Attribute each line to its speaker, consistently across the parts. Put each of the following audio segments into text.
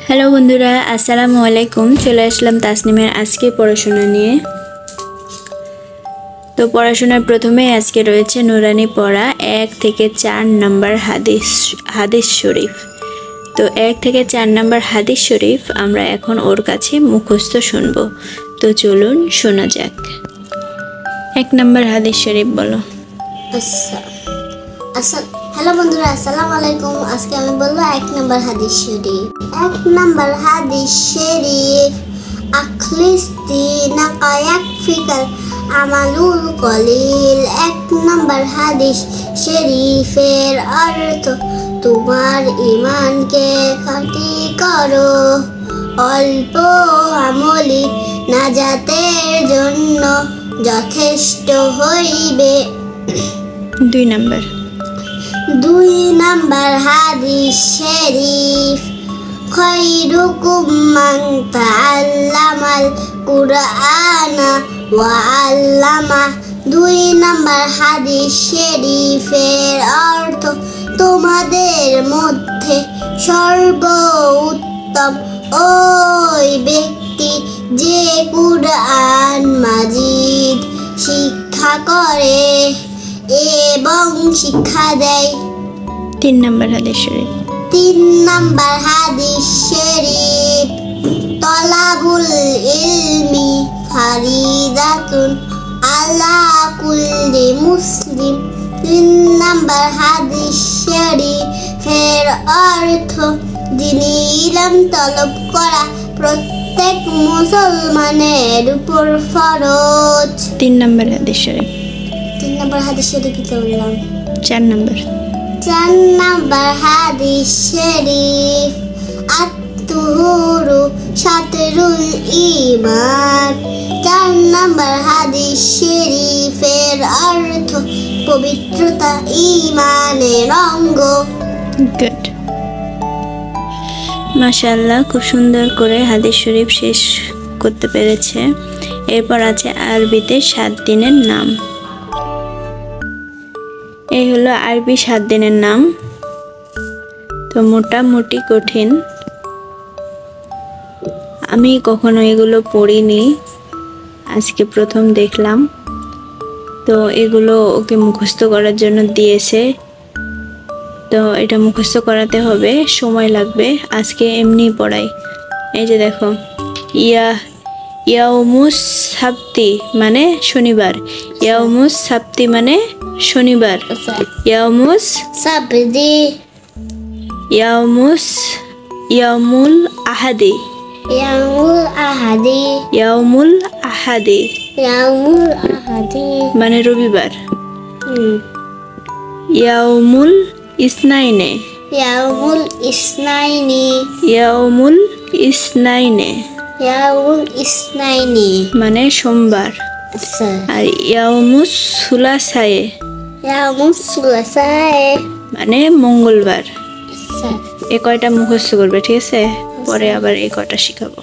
Speaker 1: Hello বন্ধুরা, আসসালামু আলাইকুম। চলে আসলাম তাসনিমের আজকে পড়াশোনা নিয়ে। তো পড়াশোনার প্রথমে আজকে রয়েছে নুরানি পড়া 1 থেকে 4 নম্বর হাদিস শরীফ। তো 1 থেকে 4 নম্বর হাদিস শরীফ আমরা এখন ওর কাছে মুখস্থ শুনবো। তো চলুন শোনা যাক। 1 নম্বর হাদিস শরীফ বলো।
Speaker 2: হ্যালো বন্ধুরা, আসসালামু আলাইকুম। আজকে আমি বলবো 1 নম্বর হাদিস শরীফ। 1 নম্বর হাদিস শরীফ, আখলিস দিনাকা ইয়াকফিকাল আমালুল কলিল। 1 নম্বর হাদিস শরীফের অর্থ, তোমার ঈমানকে খাঁটি করো, অল্প আমলি নাজাতের জন্য যথেষ্ট হইবে।
Speaker 1: 2 নম্বর
Speaker 2: হাদিস শরীফ, খায়রুকুম মান তাআল্লামাল কুরআনা ওয়া আল্লামা। 2 নম্বর হাদিস শরীফের অর্থ, তোমাদের মধ্যে সর্বোত্তম ওই ব্যক্তি যে কুরআন মাজিদ শিক্ষা করে এবং শিক্ষা দেয়।
Speaker 1: 3 নম্বর হাদিস শরীফ
Speaker 2: 3 নম্বর হাদিস শরীফ, তলাবুল ইলমি ফারিদাতুন আলা কুল্লি মুসলিম। 3 নম্বর হাদিস শরীফের অর্থ, যিনি ইলম তলব করা প্রত্যেক মুসলমানের উপর ফরজ।
Speaker 1: 3 নম্বর হাদিস শরীফ
Speaker 2: 3 নম্বর হাদিস শরীফ কি বললাম?
Speaker 1: 4 নম্বর
Speaker 2: 4 নম্বর হাদিস শরীফ, আত-তুহুরু শাতরুল ঈমান। 4 নম্বর হাদিস শরীফের অর্থ, পবিত্রতা ঈমানের অঙ্গ।
Speaker 1: গুড, মাশাআল্লাহ, খুব সুন্দর করে হাদিস শরীফ শেষ করতে পেরেছে। এরপর আছে আরবিতে 7 দিনের নাম। এই হলো আরবি 7 দিনের নাম। তো মোটামুটি কঠিন, আমি কখনো এগুলো পড়িনি, আজকে প্রথম দেখলাম। তো এগুলো ওকে মুখস্থ করার জন্য দিয়েছে। তো এটা মুখস্থ করাতে হবে, সময় লাগবে। আজকে এমনি পড়াই। এই যে দেখো, ইয়াউমুস সাবতি মানে শনিবার, ইয়াউমুস সাবতি মানে শনিবার, ইয়াউমুল আহাদি মানে রবিবার, ইয়াউমুল ইসনাইনে মানে সোমবার, আর ইয়াউমুস সুলাসায়ে মানে মঙ্গলবার। এ কয়টা মুখস্থ করবে, ঠিক আছে? পরে আবার এই কয়টা শিখাবো।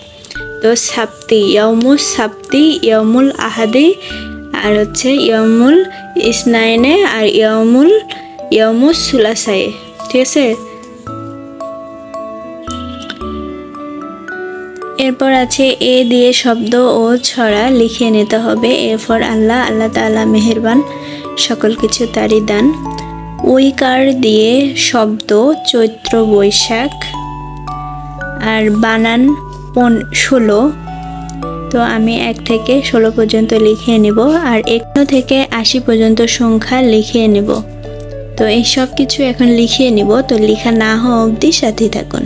Speaker 1: তো সাবতি, ইয়াউমুস সাবতি, ইয়াউমুল আহাদি, আর হচ্ছে ইয়াউমুল ইসনাইনে, আর ইয়াউমুস সুলাসায়ে, ঠিক আছে? এরপর আছে এ দিয়ে শব্দ ও ছড়া লিখে নিতে হবে। এরপর আল্লাহ তাআলা মেহেরবান, সকল কিছু তারই দান। ওইকার দিয়ে শব্দ চৈত্র বৈশাখ, আর বানান 16। তো আমি 1 থেকে 16 পর্যন্ত লিখে নেব, আর 1 থেকে 80 পর্যন্ত সংখ্যা লিখে নেব। তো এই সব কিছু এখন লিখিয়ে নিব। তো লেখা না হওয়া অবধি সাথে থাকুন।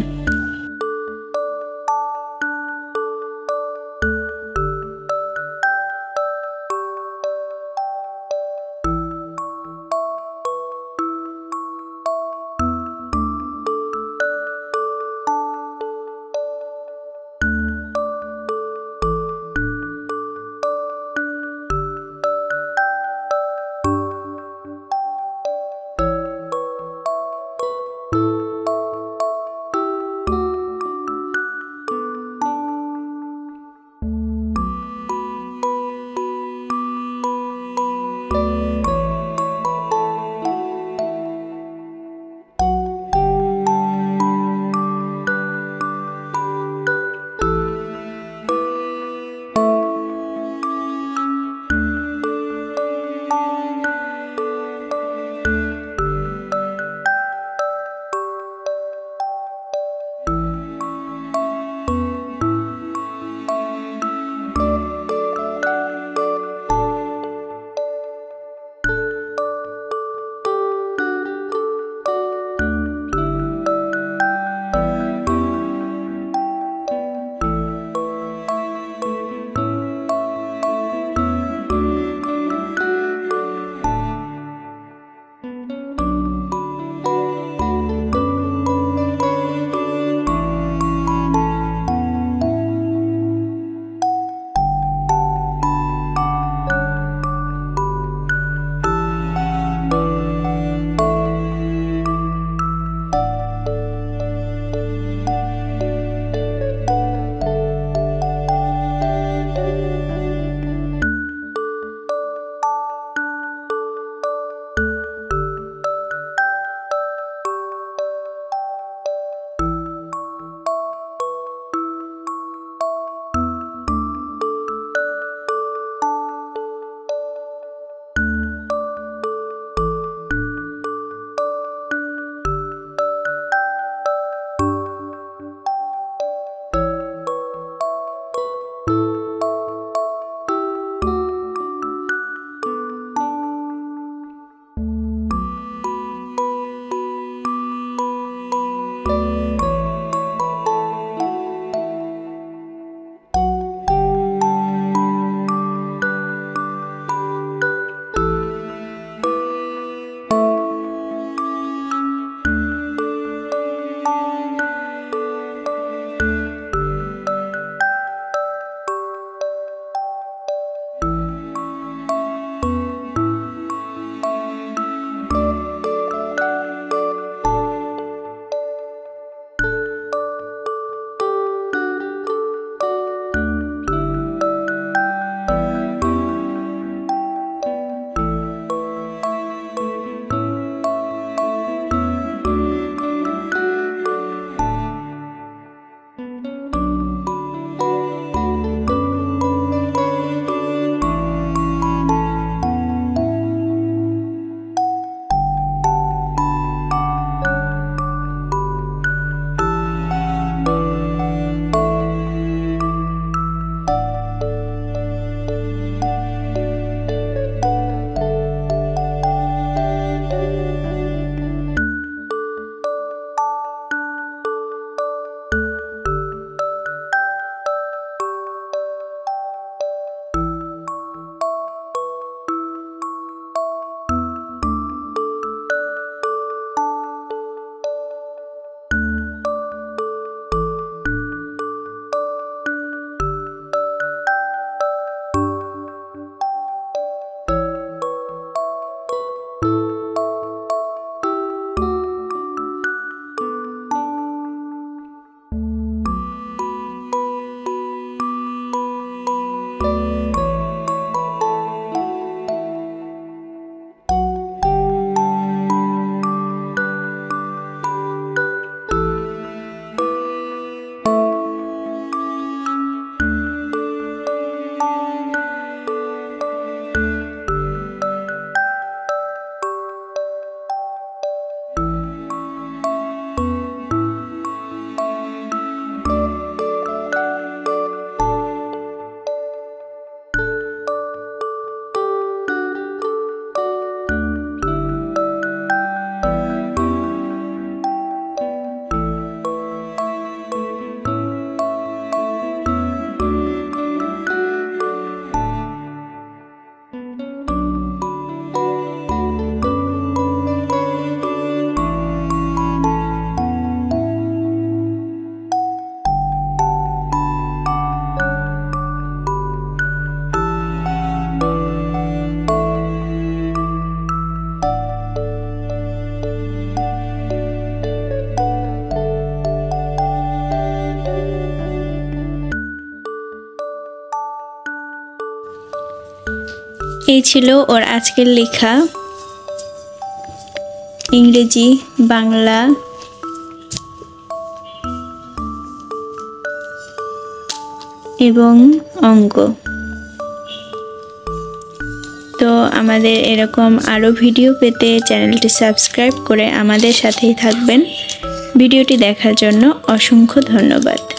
Speaker 1: এই ছিল ওর আজকের লেখা ইংরেজি, বাংলা এবং অঙ্ক। তো আমাদের এরকম আরও ভিডিও পেতে চ্যানেলটি সাবস্ক্রাইব করে আমাদের সাথেই থাকবেন। ভিডিওটি দেখার জন্য অসংখ্য ধন্যবাদ।